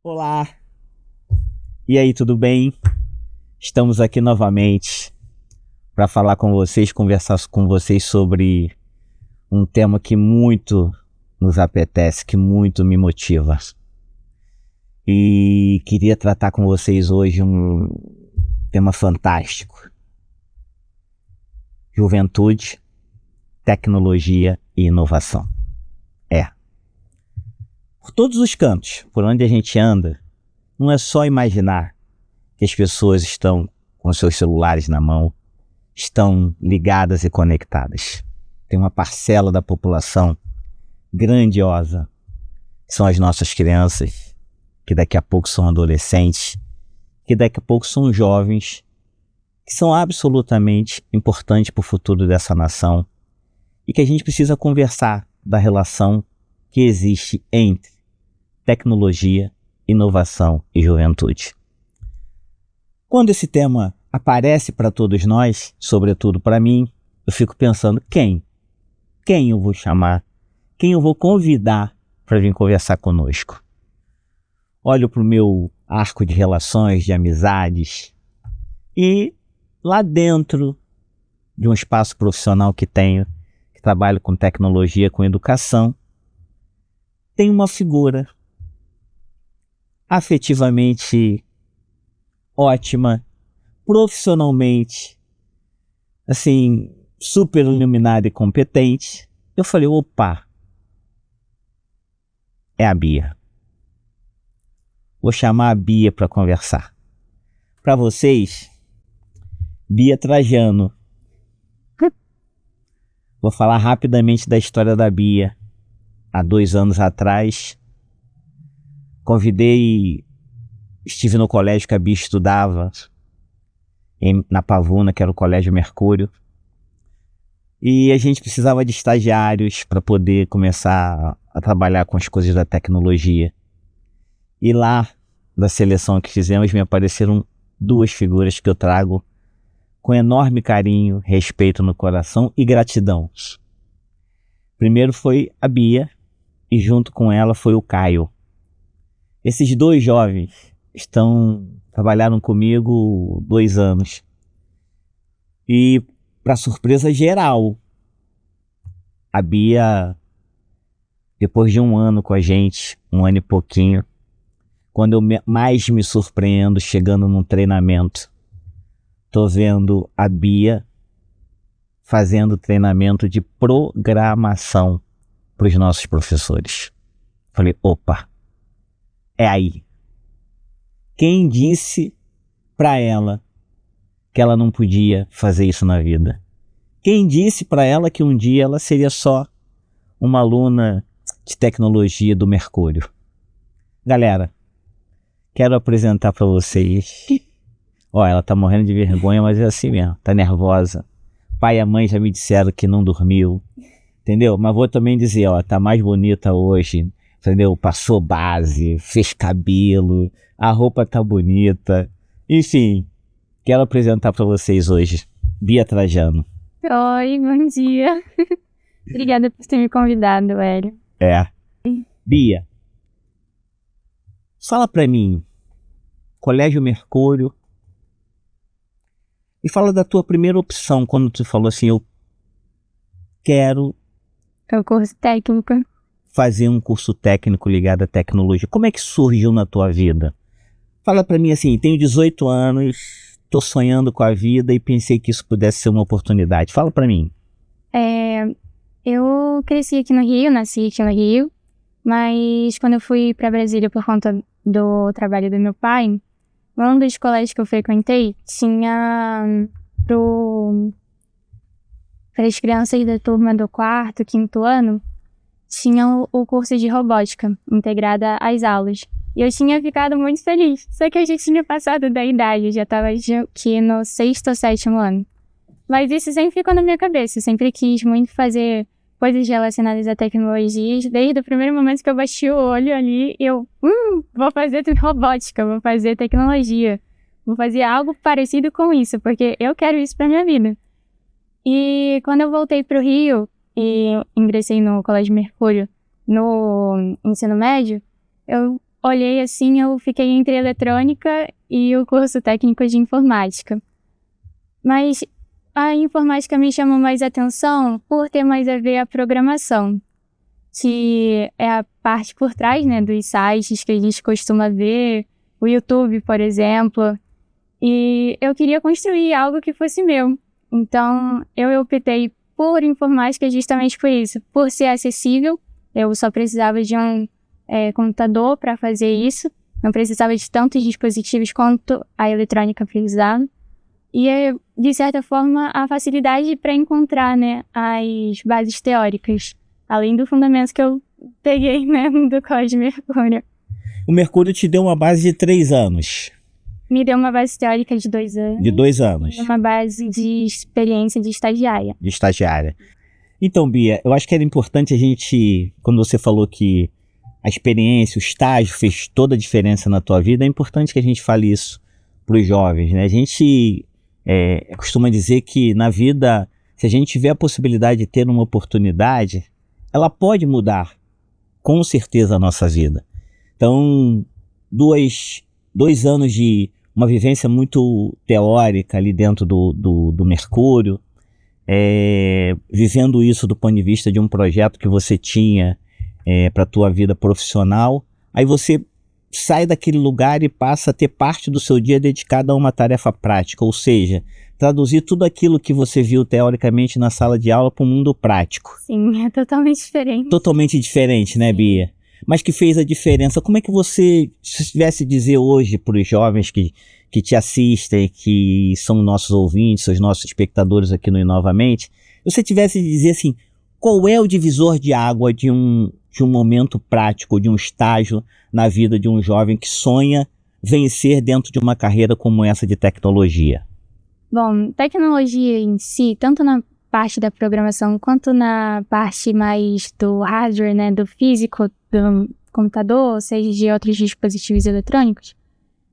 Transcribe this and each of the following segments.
Olá, e aí, tudo bem? Estamos aqui novamente para falar com vocês, conversar com vocês sobre um tema que muito nos apetece, que muito me motiva. E queria tratar com vocês hoje um tema fantástico: juventude, tecnologia e inovação. Por todos os cantos, por onde a gente anda, não é só imaginar que as pessoas estão com seus celulares na mão, estão ligadas e conectadas. Tem uma parcela da população grandiosa, que são as nossas crianças, que daqui a pouco são adolescentes, que daqui a pouco são jovens, que são absolutamente importantes para o futuro dessa nação e que a gente precisa conversar da relação que existe entre tecnologia, inovação e juventude. Quando esse tema aparece para todos nós, sobretudo para mim, eu fico pensando quem eu vou chamar, quem eu vou convidar para vir conversar conosco. Olho para o meu arco de relações, de amizades, e lá dentro de um espaço profissional que tenho, que trabalho com tecnologia, com educação, tem uma figura afetivamente ótima, profissionalmente, assim, super iluminada e competente. Eu falei, opa, é a Bia. Vou chamar a Bia para conversar. Para vocês, Bia Trajano. Vou falar rapidamente da história da Bia. Há 2 anos atrás, estive no colégio que a Bia estudava, na Pavuna, que era o Colégio Mercúrio, e a gente precisava de estagiários para poder começar a trabalhar com as coisas da tecnologia. E lá, da seleção que fizemos, me apareceram 2 figuras que eu trago com enorme carinho, respeito no coração e gratidão. Primeiro foi a Bia, e junto com ela foi o Caio. Esses 2 jovens trabalharam comigo 2 anos. E, para surpresa geral, a Bia, depois de 1 ano com a gente, 1 ano e pouquinho, quando eu mais me surpreendo chegando num treinamento, tô vendo a Bia fazendo treinamento de programação para os nossos professores. Falei, opa, é aí. Quem disse para ela que ela não podia fazer isso na vida? Quem disse para ela que um dia ela seria só uma aluna de tecnologia do Mercúrio? Galera, quero apresentar para vocês. Ó, ela tá morrendo de vergonha, mas é assim mesmo, tá nervosa. Pai e a mãe já me disseram que não dormiu, entendeu? Mas vou também dizer, ó, tá mais bonita hoje, entendeu? Passou base, fez cabelo, a roupa tá bonita. Enfim, quero apresentar para vocês hoje Bia Trajano. Oi, bom dia. Obrigada por ter me convidado, Hélio. Bia, fala para mim, Colégio Mercúrio, e fala da tua primeira opção, quando tu falou assim, eu quero É o curso técnico. fazer um curso técnico ligado à tecnologia. Como é que surgiu na tua vida? Fala para mim assim, tenho 18 anos, tô sonhando com a vida e pensei que isso pudesse ser uma oportunidade. Fala para mim. Eu cresci aqui no Rio, nasci aqui no Rio, mas quando eu fui para Brasília por conta do trabalho do meu pai, um dos colégios que eu frequentei tinha para as crianças da turma do 4º, 5º ano, tinha o curso de robótica integrada às aulas. E eu tinha ficado muito feliz, só que eu já tinha passado da idade, eu já estava aqui no 6º ou 7º ano. Mas isso sempre ficou na minha cabeça, eu sempre quis muito fazer coisas relacionadas a tecnologias. Desde o primeiro momento que eu bati o olho ali, vou fazer robótica, vou fazer tecnologia, vou fazer algo parecido com isso, porque eu quero isso para minha vida. E quando eu voltei para o Rio e ingressei no Colégio Mercúrio no ensino médio, eu olhei assim, eu fiquei entre eletrônica e o curso técnico de informática. Mas a informática me chamou mais atenção por ter mais a ver a programação, que é a parte por trás, né, dos sites que a gente costuma ver, o YouTube, por exemplo. E eu queria construir algo que fosse meu. Então, eu optei por informática justamente por isso, por ser acessível. Eu só precisava de um computador para fazer isso, não precisava de tantos dispositivos quanto a eletrônica precisava. E, de certa forma, a facilidade para encontrar, né, as bases teóricas, além do fundamento que eu peguei, né, do Código Mercúrio. O Mercúrio te deu uma base de 3 anos. Me deu uma base teórica de 2 anos. De 2 anos. E uma base de experiência de estagiária. De estagiária. Então, Bia, eu acho que era importante a gente, quando você falou que a experiência, o estágio fez toda a diferença na tua vida, é importante que a gente fale isso para os jovens, né? A gente costuma dizer que na vida, se a gente tiver a possibilidade de ter uma oportunidade, ela pode mudar com certeza a nossa vida. Então, 2 anos de uma vivência muito teórica ali dentro do Mercúrio, vivendo isso do ponto de vista de um projeto que você tinha para a tua vida profissional, aí você sai daquele lugar e passa a ter parte do seu dia dedicado a uma tarefa prática, ou seja, traduzir tudo aquilo que você viu teoricamente na sala de aula para o mundo prático. Sim, é totalmente diferente. Totalmente diferente, né, Bia? Mas que fez a diferença. Como é que você, se tivesse dizer hoje para os jovens que te assistem, que são nossos ouvintes, os nossos espectadores aqui no Inovamente, você tivesse de dizer assim, qual é o divisor de água de um momento prático, de um estágio na vida de um jovem que sonha vencer dentro de uma carreira como essa de tecnologia? Bom, tecnologia em si, tanto na parte da programação quanto na parte mais do hardware, né, do físico, do computador, seja de outros dispositivos eletrônicos,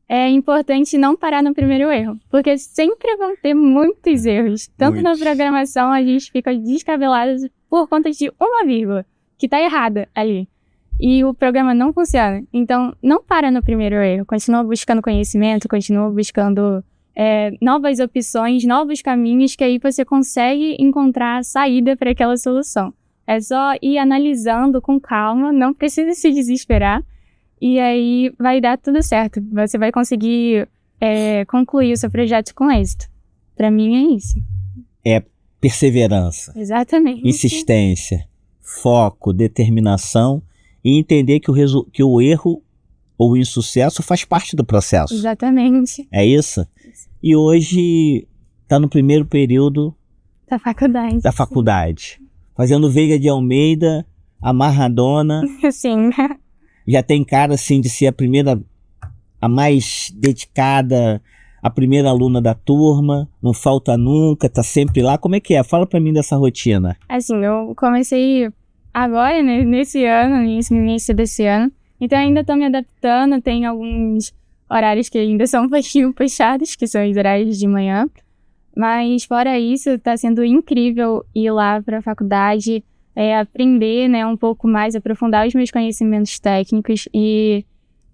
é importante não parar no primeiro erro, porque sempre vão ter muitos erros. Tanto na programação, a gente fica descabelado por conta de uma vírgula que está errada ali. E o programa não funciona. Então, não para no primeiro erro. Continua buscando conhecimento, continua buscando novas opções, novos caminhos, que aí você consegue encontrar a saída para aquela solução. É só ir analisando com calma, não precisa se desesperar. E aí vai dar tudo certo. Você vai conseguir concluir o seu projeto com êxito. Para mim é isso. É perseverança. Exatamente. Insistência, foco, determinação e entender que o erro ou o insucesso faz parte do processo. Exatamente. É isso? E hoje está no primeiro período da faculdade. Fazendo Veiga de Almeida, amarradona. Sim. Já tem cara assim de ser a mais dedicada, a primeira aluna da turma, não falta nunca, tá sempre lá. Como é que é? Fala pra mim dessa rotina. Assim, eu comecei agora, né, nesse ano, no início desse ano, então ainda tô me adaptando, tem alguns horários que ainda são um pouquinho puxados, que são os horários de manhã, mas fora isso, tá sendo incrível ir lá pra faculdade, aprender, né, um pouco mais, aprofundar os meus conhecimentos técnicos e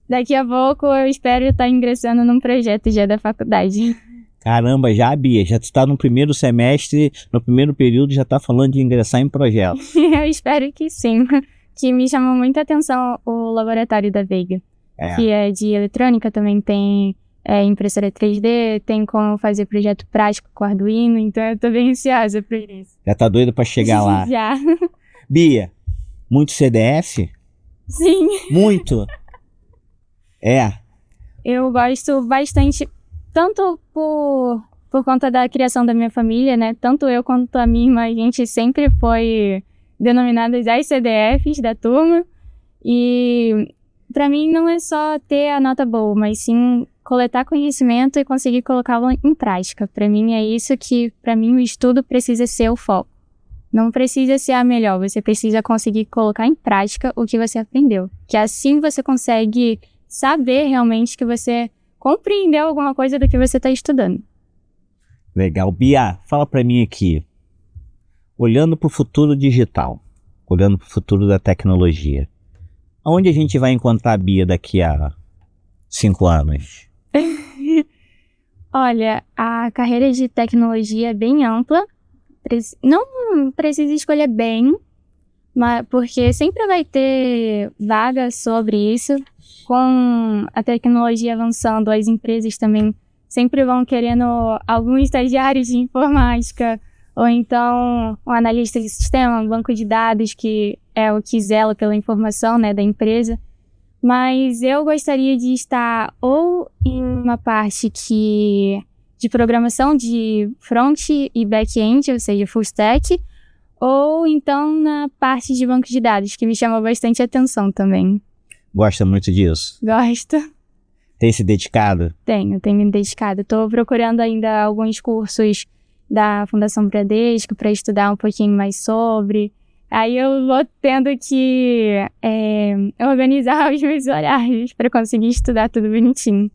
daqui a pouco eu espero estar ingressando num projeto já da faculdade. Caramba, já, Bia, já está no primeiro semestre, no primeiro período, já está falando de ingressar em projeto. Eu espero que sim, que me chamou muita atenção o laboratório da Veiga, que é de eletrônica, também tem impressora 3D, tem como fazer projeto prático com Arduino, então eu tô bem ansiosa por isso. Já tá doida para chegar lá? Já. Bia, muito CDF? Sim. Muito? Eu gosto bastante, tanto por conta da criação da minha família, né? Tanto eu quanto a minha irmã, a gente sempre foi denominadas as CDFs da turma. E para mim não é só ter a nota boa, mas sim coletar conhecimento e conseguir colocá-lo em prática. Para mim é isso que, para mim, o estudo precisa ser o foco. Não precisa ser a melhor, você precisa conseguir colocar em prática o que você aprendeu. Que assim você consegue saber realmente que você compreendeu alguma coisa do que você está estudando. Legal. Bia, fala para mim aqui, olhando para o futuro digital, olhando para o futuro da tecnologia, Onde a gente vai encontrar a Bia daqui a 5 anos? Olha, a carreira de tecnologia é bem ampla. Não precisa escolher bem, mas porque sempre vai ter vaga sobre isso. Com a tecnologia avançando, as empresas também sempre vão querendo alguns estagiários de informática, ou então um analista de sistema, um banco de dados, que é o que zela pela informação, né, da empresa. Mas eu gostaria de estar ou em uma parte de programação de front e back-end, ou seja, full stack, ou então na parte de banco de dados, que me chama bastante atenção também. Gosta muito disso? Gosto. Tem se dedicado? Tenho me dedicado. Estou procurando ainda alguns cursos da Fundação Bradesco para estudar um pouquinho mais sobre. Aí eu vou tendo que organizar os meus horários para conseguir estudar tudo bonitinho.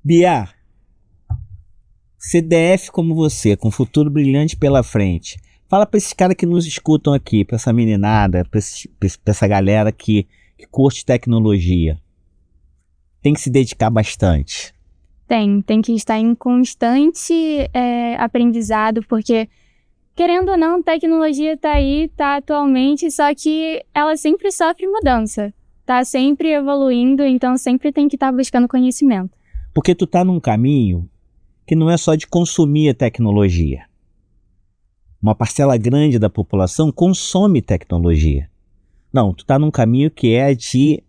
Bia, CDF como você, com futuro brilhante pela frente. Fala para esses caras que nos escutam aqui, para essa meninada, para essa galera que curte tecnologia. Tem que se dedicar bastante. Tem que estar em constante aprendizado, porque, querendo ou não, tecnologia está aí, está atualmente, só que ela sempre sofre mudança. Está sempre evoluindo, então sempre tem que estar buscando conhecimento. Porque tu tá num caminho que não é só de consumir a tecnologia. Uma parcela grande da população consome tecnologia. Não, tu tá num caminho que é de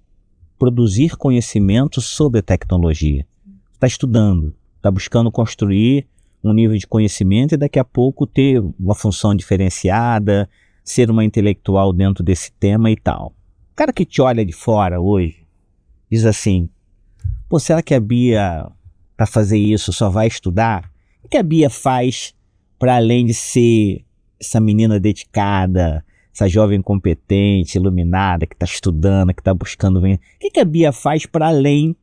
produzir conhecimento sobre a tecnologia. Tu está estudando, está buscando construir um nível de conhecimento e daqui a pouco ter uma função diferenciada, ser uma intelectual dentro desse tema e tal. O cara que te olha de fora hoje diz assim, pô, será que a Bia, para fazer isso, só vai estudar? O que a Bia faz para além de ser essa menina dedicada, essa jovem competente, iluminada, que está estudando, que está buscando... O que a Bia faz para além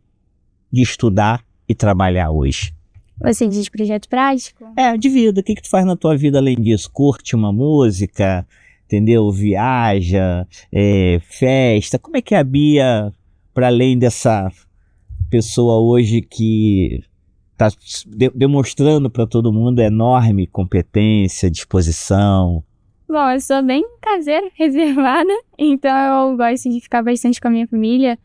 de estudar e trabalhar hoje? Você diz projeto prático? De vida. O que tu faz na tua vida além disso? Curte uma música, entendeu? Viaja, festa. Como é que é a Bia, para além dessa pessoa hoje que está demonstrando para todo mundo enorme competência, disposição? Bom, eu sou bem caseira, reservada, então eu gosto de ficar bastante com a minha família,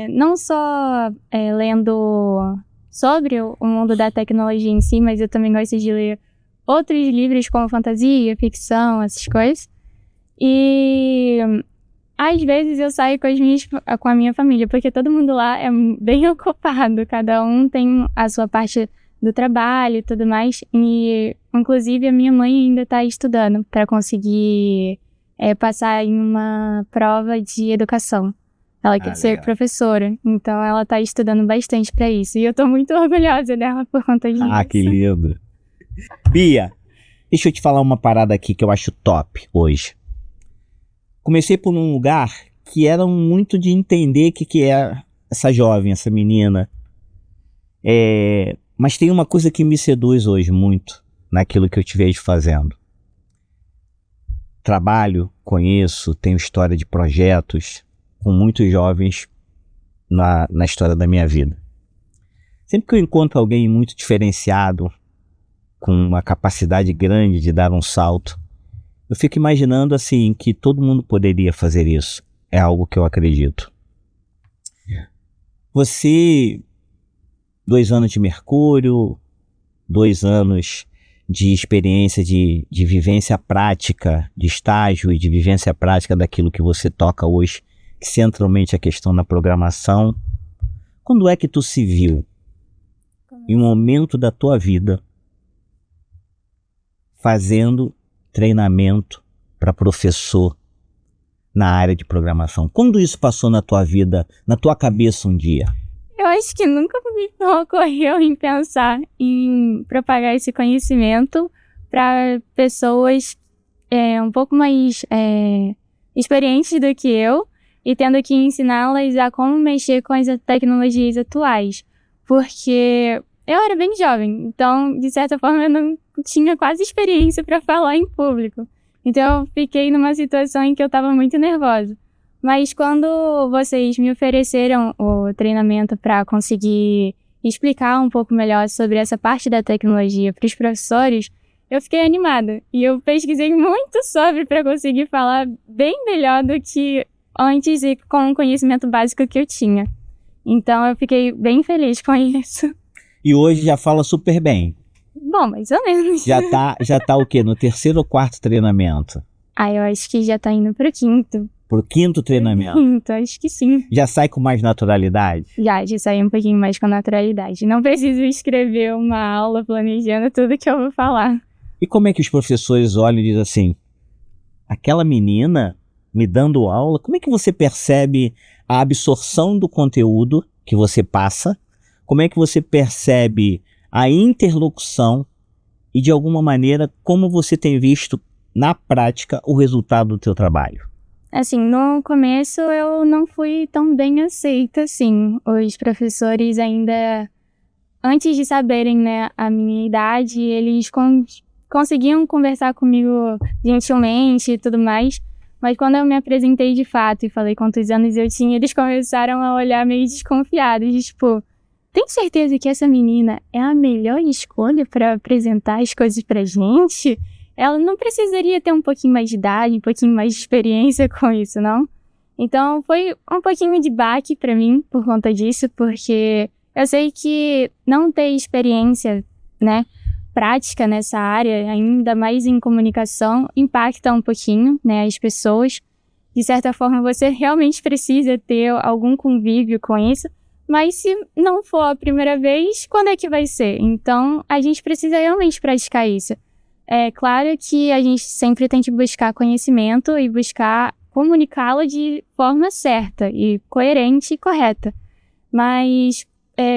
não só lendo sobre o mundo da tecnologia em si, mas eu também gosto de ler outros livros como fantasia, ficção, essas coisas. E às vezes eu saio com a minha família, porque todo mundo lá é bem ocupado, cada um tem a sua parte do trabalho e tudo mais, e inclusive a minha mãe ainda está estudando para conseguir passar em uma prova de educação. Ela quer ser professora, então ela está estudando bastante para isso, e eu estou muito orgulhosa dela por conta disso. Ah, que lindo! Bia, deixa eu te falar uma parada aqui que eu acho top hoje. Comecei por um lugar que era muito de entender o que é essa jovem, essa menina. Mas tem uma coisa que me seduz hoje muito naquilo que eu te vejo fazendo. Trabalho, conheço, tenho história de projetos com muitos jovens na história da minha vida. Sempre que eu encontro alguém muito diferenciado, com uma capacidade grande de dar um salto, eu fico imaginando assim que todo mundo poderia fazer isso. É algo que eu acredito. Você, 2 anos de Mercúrio, 2 anos de experiência de vivência prática, de estágio e de vivência prática daquilo que você toca hoje, centralmente a questão da programação. Quando é que tu se viu em um momento da tua vida fazendo treinamento para professor na área de programação? Quando isso passou na tua vida, na tua cabeça um dia? Eu acho que nunca me ocorreu em pensar em propagar esse conhecimento para pessoas um pouco mais experientes do que eu, e tendo que ensiná-las a como mexer com as tecnologias atuais. Porque eu era bem jovem, então, de certa forma, eu não tinha quase experiência para falar em público. Então, eu fiquei numa situação em que eu estava muito nervosa. Mas quando vocês me ofereceram o treinamento para conseguir explicar um pouco melhor sobre essa parte da tecnologia para os professores, eu fiquei animada. E eu pesquisei muito sobre para conseguir falar bem melhor do que antes e com o conhecimento básico que eu tinha. Então eu fiquei bem feliz com isso. E hoje já fala super bem. Bom, mais ou menos. Já tá o quê? No terceiro ou quarto treinamento? Eu acho que já tá indo pro quinto. Pro quinto treinamento? Quinto, acho que sim. Já sai com mais naturalidade? Já sai um pouquinho mais com naturalidade. Não preciso escrever uma aula planejando tudo que eu vou falar. E como é que os professores olham e dizem assim, aquela menina me dando aula, como é que você percebe a absorção do conteúdo que você passa? Como é que você percebe a interlocução e, de alguma maneira, como você tem visto na prática o resultado do teu trabalho? Assim, no começo eu não fui tão bem aceita, assim. Os professores ainda, antes de saberem, né, a minha idade, eles conseguiam conversar comigo gentilmente e tudo mais. Mas quando eu me apresentei de fato e falei quantos anos eu tinha, eles começaram a olhar meio desconfiados, tipo, tem certeza que essa menina é a melhor escolha para apresentar as coisas pra gente? Ela não precisaria ter um pouquinho mais de idade, um pouquinho mais de experiência com isso, não? Então foi um pouquinho de baque pra mim por conta disso, porque eu sei que não ter experiência, né, prática nessa área, ainda mais em comunicação, impacta um pouquinho, né, as pessoas. De certa forma, você realmente precisa ter algum convívio com isso, mas se não for a primeira vez, quando é que vai ser? Então, a gente precisa realmente praticar isso. É claro que a gente sempre tem que buscar conhecimento e buscar comunicá-lo de forma certa e coerente e correta. Mas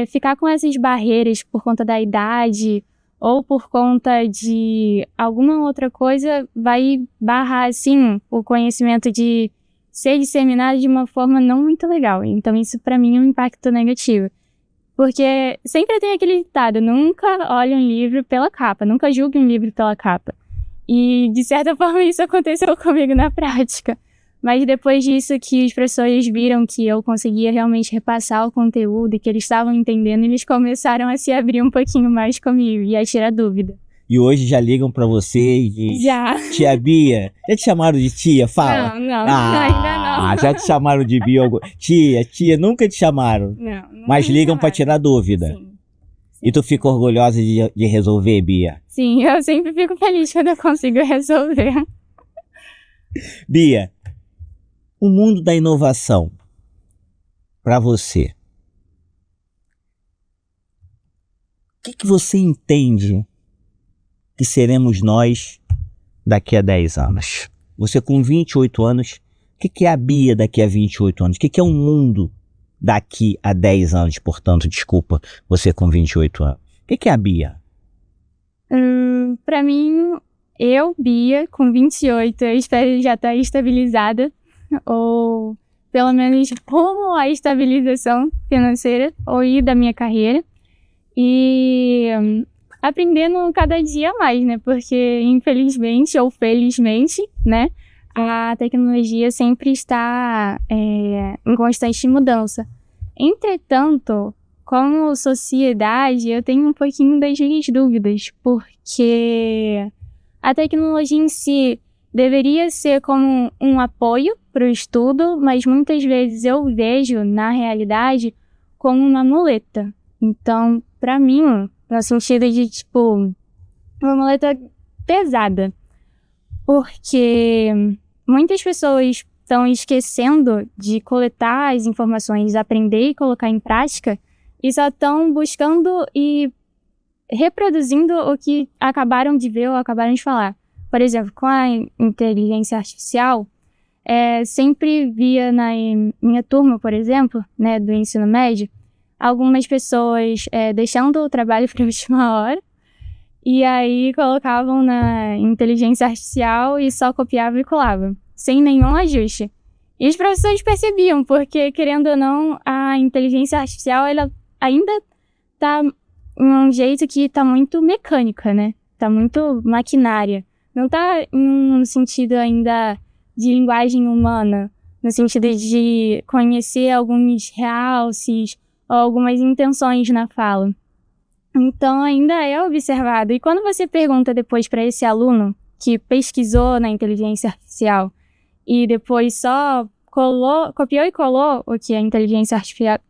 ficar com essas barreiras por conta da idade ou por conta de alguma outra coisa vai barrar, assim, o conhecimento de ser disseminado de uma forma não muito legal. Então isso para mim é um impacto negativo. Porque sempre tem aquele ditado, nunca olhe um livro pela capa, nunca julgue um livro pela capa. E, de certa forma, isso aconteceu comigo na prática. Mas depois disso que os professores viram que eu conseguia realmente repassar o conteúdo e que eles estavam entendendo, eles começaram a se abrir um pouquinho mais comigo e a tirar dúvida. E hoje já ligam pra você e dizem, Já. Tia Bia, já te chamaram de tia? Fala. Não, ainda não. Já te chamaram de Bia? Tia, nunca te chamaram. Não mas me ligam pra chamaram. tirar dúvida. Sim. E tu fica orgulhosa de resolver, Bia? Sim, eu sempre fico feliz quando eu consigo resolver. Bia, o mundo da inovação, pra você, o que você entende que seremos nós daqui a 10 anos? Você com 28 anos, o que é a Bia daqui a 28 anos? O que é o mundo daqui a 10 anos? Portanto, desculpa, você com 28 anos. O que é a Bia? Pra mim, eu, Bia, com 28, eu espero já estar estabilizada, ou pelo menos rumo à estabilização financeira, ou ir da minha carreira. E aprendendo cada dia mais, né? Porque, infelizmente ou felizmente, né? A tecnologia sempre está em constante mudança. Entretanto, como sociedade, eu tenho um pouquinho das minhas dúvidas, porque a tecnologia em si deveria ser como um apoio para o estudo, mas muitas vezes eu vejo, na realidade, como uma muleta. Então, para mim, no sentido de, tipo, uma muleta pesada. Porque muitas pessoas estão esquecendo de coletar as informações, aprender e colocar em prática, e só estão buscando e reproduzindo o que acabaram de ver ou acabaram de falar. Por exemplo, com a inteligência artificial, sempre via na minha turma, por exemplo, né, do ensino médio, algumas pessoas deixando o trabalho para a última hora, e aí colocavam na inteligência artificial e só copiavam e colavam, sem nenhum ajuste. E os professores percebiam, porque, querendo ou não, a inteligência artificial ela ainda está em um jeito que está muito mecânica, né? Está muito maquinária. Não está em um sentido ainda de linguagem humana, no sentido de conhecer alguns realces ou algumas intenções na fala. Então, ainda é observado. E quando você pergunta depois para esse aluno que pesquisou na inteligência artificial e depois só copiou e colou o que a inteligência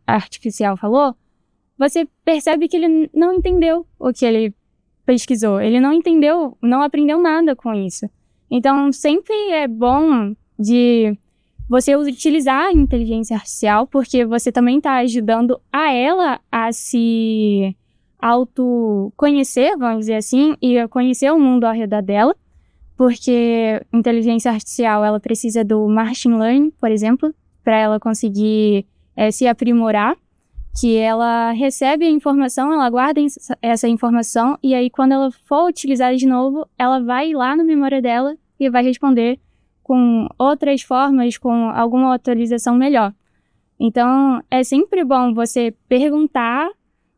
artificial falou, você percebe que ele não entendeu o que ele pesquisou. Ele não entendeu, não aprendeu nada com isso. Então, sempre é bom de você utilizar a inteligência artificial, porque você também está ajudando a ela a se autoconhecer, vamos dizer assim, e a conhecer o mundo ao redor dela, porque inteligência artificial ela precisa do machine learning, por exemplo, para ela conseguir se aprimorar, que ela recebe a informação, ela guarda essa informação, e aí quando ela for utilizada de novo, ela vai lá na memória dela e vai responder com outras formas, com alguma atualização melhor. Então, é sempre bom você perguntar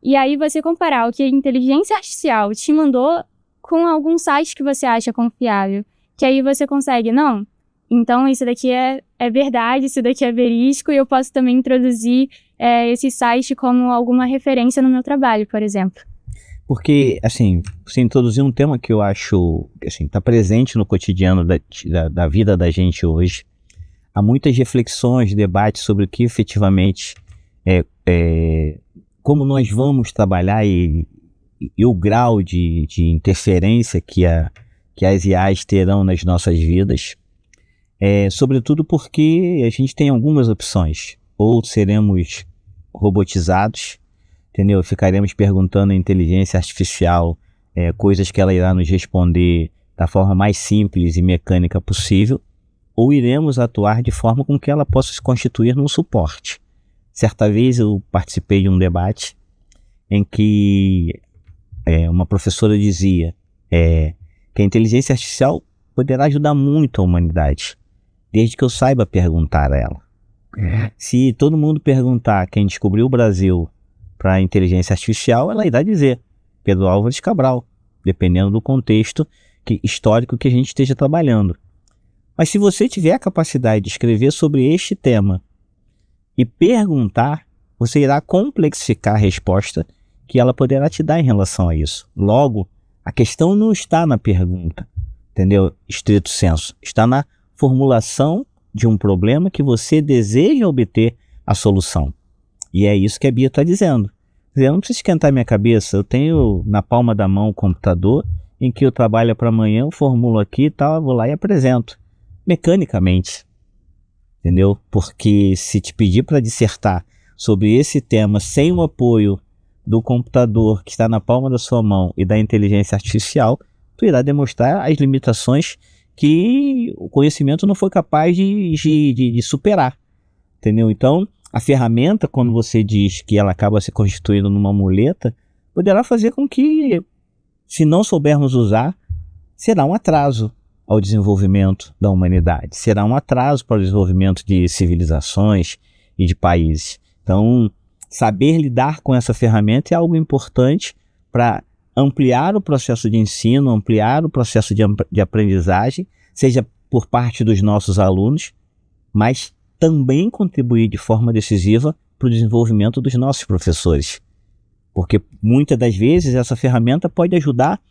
e aí você comparar o que a inteligência artificial te mandou com algum site que você acha confiável. Que aí você consegue, não, então isso daqui é verdade, isso daqui é verídico e eu posso também introduzir esse site como alguma referência no meu trabalho, por exemplo. Porque, assim, você introduziu um tema que eu acho, assim, está presente no cotidiano da vida da gente hoje. Há muitas reflexões, debates sobre o que efetivamente como nós vamos trabalhar e o grau de interferência que as IAs terão nas nossas vidas. Sobretudo porque a gente tem algumas opções. Ou seremos robotizados, entendeu? Ficaremos perguntando à inteligência artificial coisas que ela irá nos responder da forma mais simples e mecânica possível, ou iremos atuar de forma com que ela possa se constituir num suporte. Certa vez eu participei de um debate em que uma professora dizia que a inteligência artificial poderá ajudar muito a humanidade, desde que eu saiba perguntar a ela. Se todo mundo perguntar quem descobriu o Brasil para a inteligência artificial, ela irá dizer Pedro Álvares Cabral, dependendo do contexto histórico que a gente esteja trabalhando. Mas se você tiver a capacidade de escrever sobre este tema e perguntar, você irá complexificar a resposta que ela poderá te dar em relação a isso. Logo, a questão não está na pergunta, entendeu? Estrito senso, está na formulação de um problema que você deseja obter a solução. E é isso que a Bia está dizendo. Eu não preciso esquentar minha cabeça, eu tenho na palma da mão o computador em que eu trabalho para amanhã, eu formulo aqui e tal, eu vou lá e apresento. Mecanicamente, entendeu? Porque se te pedir para dissertar sobre esse tema sem o apoio do computador que está na palma da sua mão e da inteligência artificial, tu irá demonstrar as limitações que o conhecimento não foi capaz de superar, entendeu? Então, a ferramenta, quando você diz que ela acaba se constituindo numa muleta, poderá fazer com que, se não soubermos usar, será um atraso ao desenvolvimento da humanidade, será um atraso para o desenvolvimento de civilizações e de países. Então, saber lidar com essa ferramenta é algo importante para ampliar o processo de ensino, ampliar o processo de aprendizagem, seja por parte dos nossos alunos, mas também contribuir de forma decisiva para o desenvolvimento dos nossos professores. Porque muitas das vezes essa ferramenta pode ajudar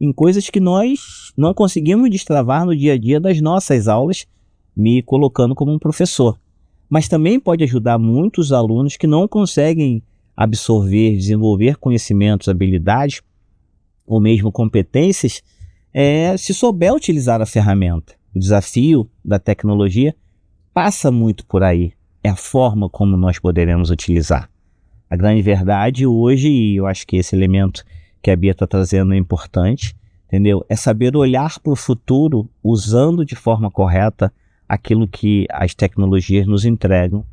em coisas que nós não conseguimos destravar no dia a dia das nossas aulas, me colocando como um professor. Mas também pode ajudar muitos alunos que não conseguem absorver, desenvolver conhecimentos, habilidades ou mesmo competências, se souber utilizar a ferramenta. O desafio da tecnologia passa muito por aí, é a forma como nós poderemos utilizar. A grande verdade hoje, e eu acho que esse elemento que a Bia está trazendo é importante, entendeu? É saber olhar para o futuro usando de forma correta aquilo que as tecnologias nos entregam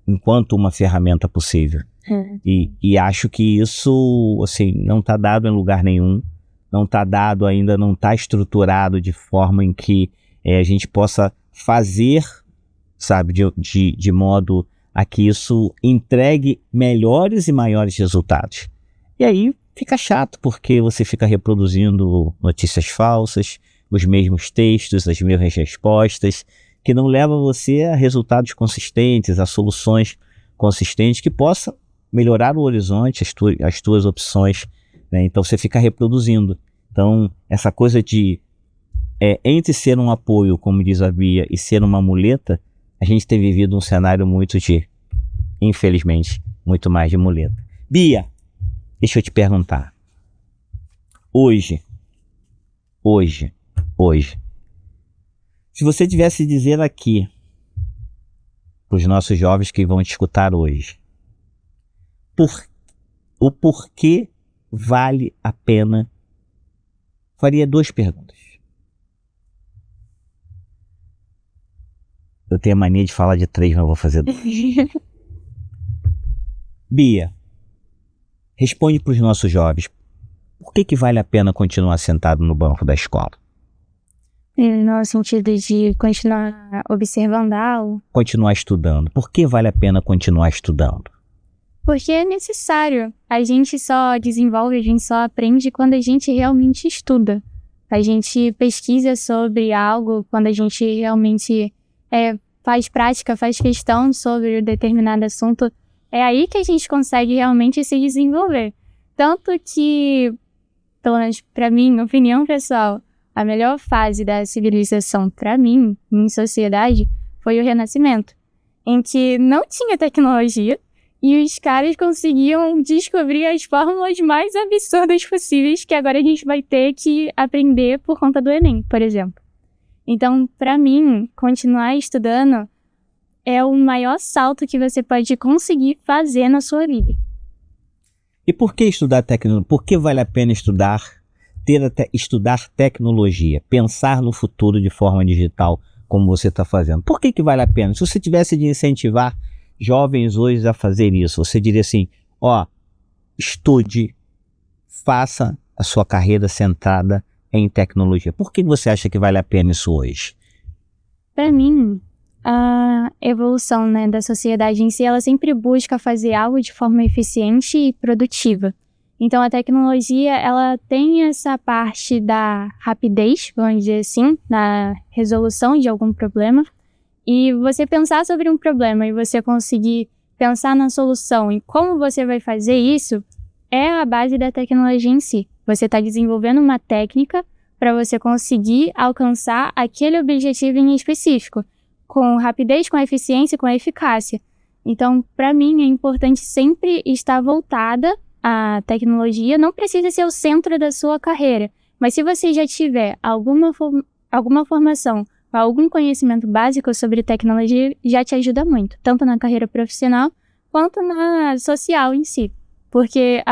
enquanto uma ferramenta possível. E acho que isso assim, não está dado em lugar nenhum, não está dado ainda, não está estruturado de forma em que a gente possa fazer, sabe, de modo a que isso entregue melhores e maiores resultados. E aí fica chato, porque você fica reproduzindo notícias falsas, os mesmos textos, as mesmas respostas, que não leva você a resultados consistentes, a soluções consistentes que possam melhorar o horizonte, as tuas opções, né? Então você fica reproduzindo. Então essa coisa de entre ser um apoio, como diz a Bia, e ser uma muleta, a gente tem vivido um cenário muito de, infelizmente, muito mais de muleta. Bia, deixa eu te perguntar. Hoje, se você tivesse dizer aqui para os nossos jovens que vão te escutar hoje, o porquê vale a pena, faria 2 perguntas. Eu tenho a mania de falar de 3, mas eu vou fazer 2. Bia, responde para os nossos jovens, por que vale a pena continuar sentado no banco da escola? No sentido de continuar observando a aula. Continuar estudando. Por que vale a pena continuar estudando? Porque é necessário. A gente só desenvolve, a gente só aprende quando a gente realmente estuda. A gente pesquisa sobre algo quando a gente realmente faz prática, faz questão sobre um determinado assunto. É aí que a gente consegue realmente se desenvolver. Tanto que, pelo menos para mim, opinião pessoal, a melhor fase da civilização para mim, em sociedade, foi o Renascimento, em que não tinha tecnologia e os caras conseguiam descobrir as fórmulas mais absurdas possíveis que agora a gente vai ter que aprender por conta do Enem, por exemplo. Então, para mim, continuar estudando é o maior salto que você pode conseguir fazer na sua vida. E por que estudar tecnologia? Por que vale a pena estudar tecnologia, pensar no futuro de forma digital, como você está fazendo? Por que vale a pena? Se você tivesse de incentivar jovens hoje a fazer isso, você diria assim, estude, faça a sua carreira centrada em tecnologia. Por que você acha que vale a pena isso hoje? Para mim, a evolução, né, da sociedade em si, ela sempre busca fazer algo de forma eficiente e produtiva. Então, a tecnologia, ela tem essa parte da rapidez, vamos dizer assim, na resolução de algum problema. E você pensar sobre um problema e você conseguir pensar na solução e como você vai fazer isso, é a base da tecnologia em si. Você está desenvolvendo uma técnica para você conseguir alcançar aquele objetivo em específico, com rapidez, com eficiência e com eficácia. Então, para mim, é importante sempre estar voltada à tecnologia. Não precisa ser o centro da sua carreira, mas se você já tiver alguma formação, algum conhecimento básico sobre tecnologia, já te ajuda muito, tanto na carreira profissional quanto na social em si. Porque,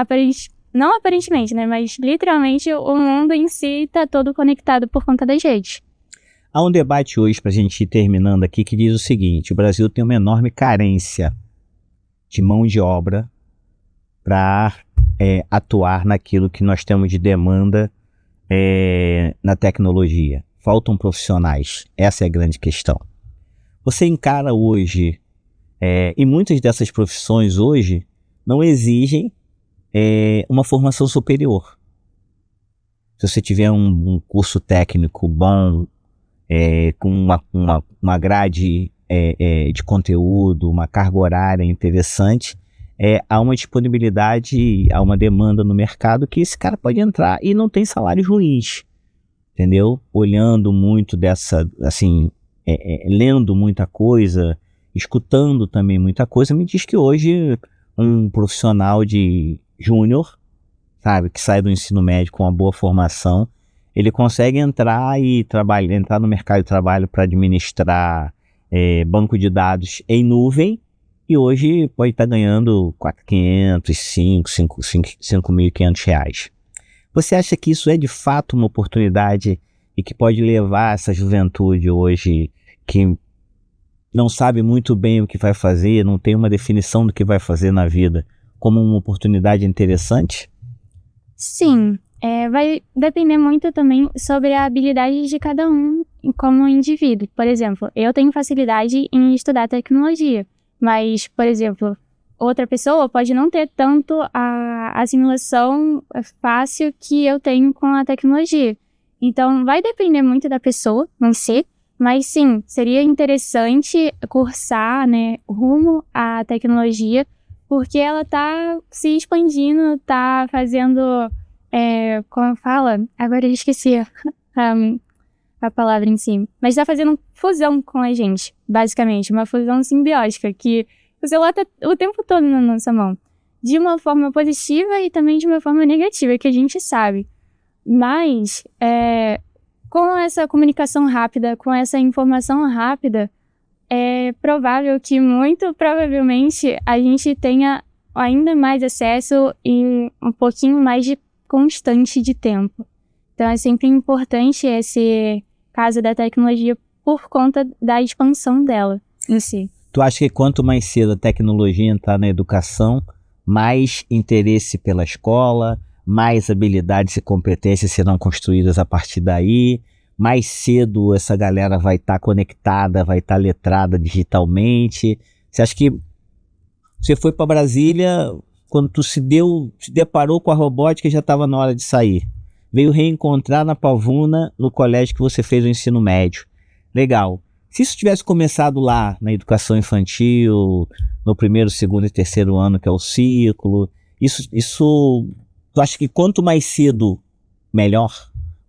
não aparentemente, né, mas literalmente o mundo em si está todo conectado por conta das redes. Há um debate hoje, para a gente ir terminando aqui, que diz o seguinte: o Brasil tem uma enorme carência de mão de obra para atuar naquilo que nós temos de demanda na tecnologia. Faltam profissionais, essa é a grande questão. Você encara hoje, e muitas dessas profissões hoje não exigem uma formação superior. Se você tiver um curso técnico bom, com uma grade de conteúdo, uma carga horária interessante, há uma disponibilidade, há uma demanda no mercado que esse cara pode entrar e não tem salários ruins, entendeu? Olhando muito lendo muita coisa, escutando também muita coisa, me diz que hoje um profissional de júnior, sabe, que sai do ensino médio com uma boa formação, ele consegue entrar no mercado de trabalho para administrar banco de dados em nuvem, e hoje pode estar ganhando R$5.500. Você acha que isso é de fato uma oportunidade e que pode levar essa juventude hoje que não sabe muito bem o que vai fazer, não tem uma definição do que vai fazer na vida, como uma oportunidade interessante? Sim, vai depender muito também sobre a habilidade de cada um como indivíduo. Por exemplo, eu tenho facilidade em estudar tecnologia, mas, por exemplo, outra pessoa pode não ter tanto a assimilação fácil que eu tenho com a tecnologia. Então, vai depender muito da pessoa em si, Mas sim, seria interessante cursar, né, rumo à tecnologia, porque ela tá se expandindo, tá fazendo, como fala? Agora eu esqueci a palavra em si. Mas tá fazendo fusão com a gente, basicamente. Uma fusão simbiótica, que o celular tá o tempo todo na nossa mão. De uma forma positiva e também de uma forma negativa, que a gente sabe. Mas, com essa comunicação rápida, com essa informação rápida, é provável que, muito provavelmente, a gente tenha ainda mais acesso e um pouquinho mais de constante de tempo. Então, é sempre importante esse caso da tecnologia por conta da expansão dela em si. Tu acha que quanto mais cedo a tecnologia entrar na educação, mais interesse pela escola, mais habilidades e competências serão construídas a partir daí, mais cedo essa galera vai estar conectada, vai estar letrada digitalmente? Você acha que você foi para Brasília, quando tu se deparou com a robótica, já estava na hora de sair? Veio reencontrar na Pavuna, no colégio que você fez o ensino médio. Legal. Se isso tivesse começado lá, na educação infantil, no primeiro, segundo e terceiro ano, que é o ciclo, tu acha que quanto mais cedo, melhor?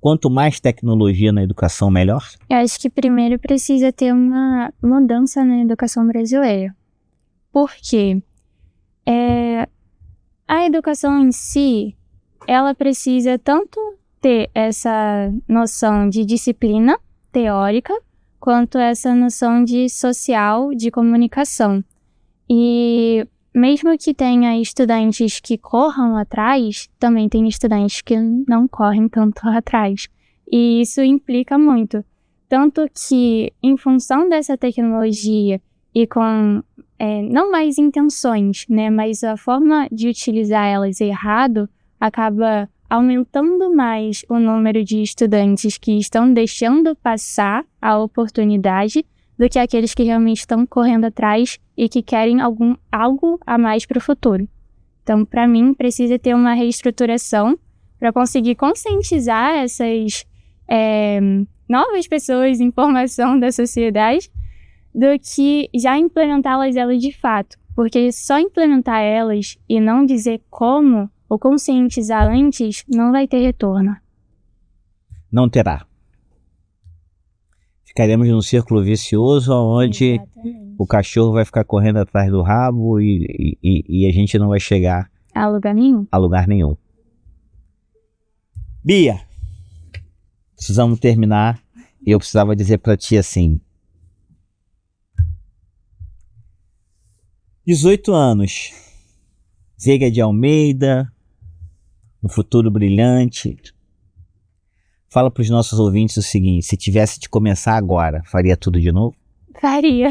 Quanto mais tecnologia na educação, melhor? Eu acho que primeiro precisa ter uma mudança na educação brasileira. Por quê? A educação em si, ela precisa tanto ter essa noção de disciplina teórica, quanto essa noção de social, de comunicação. E mesmo que tenha estudantes que corram atrás, também tem estudantes que não correm tanto atrás. E isso implica muito. Tanto que, em função dessa tecnologia e com não mais intenções, né, mas a forma de utilizar elas errado, acaba aumentando mais o número de estudantes que estão deixando passar a oportunidade do que aqueles que realmente estão correndo atrás e que querem algo a mais para o futuro. Então, para mim, precisa ter uma reestruturação para conseguir conscientizar essas novas pessoas em formação da sociedade do que já implementá-las de fato. Porque só implementar elas e não dizer como ou conscientizar antes não vai ter retorno. Não terá. Ficaremos num círculo vicioso onde Exatamente. O cachorro vai ficar correndo atrás do rabo e a gente não vai chegar A lugar nenhum. a lugar nenhum. Bia, precisamos terminar. E eu precisava dizer para ti assim: 18 anos, Veiga de Almeida, um futuro brilhante. Fala para os nossos ouvintes o seguinte: se tivesse de começar agora, faria tudo de novo? Faria.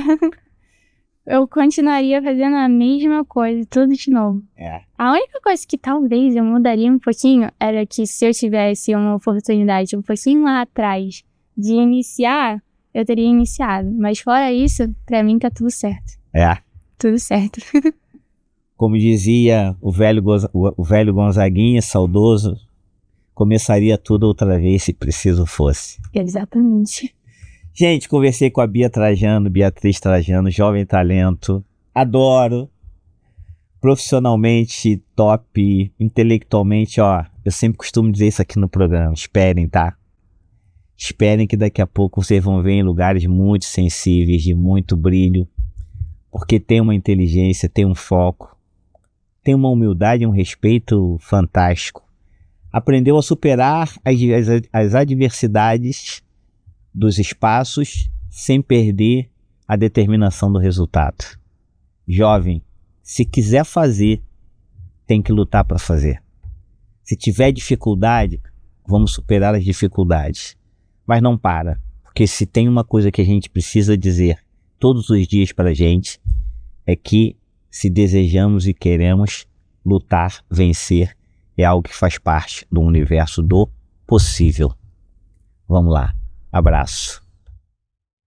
Eu continuaria fazendo a mesma coisa, tudo de novo. A única coisa que talvez eu mudaria um pouquinho era que se eu tivesse uma oportunidade um pouquinho lá atrás de iniciar, eu teria iniciado. Mas fora isso, pra mim tá tudo certo. Tudo certo. Como dizia o velho Gonzaguinha, saudoso, começaria tudo outra vez se preciso fosse. Exatamente. Gente, conversei com a Beatriz Trajano, jovem talento. Adoro. Profissionalmente top, intelectualmente, eu sempre costumo dizer isso aqui no programa. Esperem, tá? Esperem que daqui a pouco vocês vão ver em lugares muito sensíveis, de muito brilho, porque tem uma inteligência, tem um foco, tem uma humildade e um respeito fantástico. Aprendeu a superar as adversidades dos espaços sem perder a determinação do resultado. Jovem, se quiser fazer, tem que lutar para fazer. Se tiver dificuldade, vamos superar as dificuldades. Mas não para, porque se tem uma coisa que a gente precisa dizer todos os dias para a gente, é que se desejamos e queremos lutar, vencer, é algo que faz parte do universo do possível. Vamos lá. Abraço.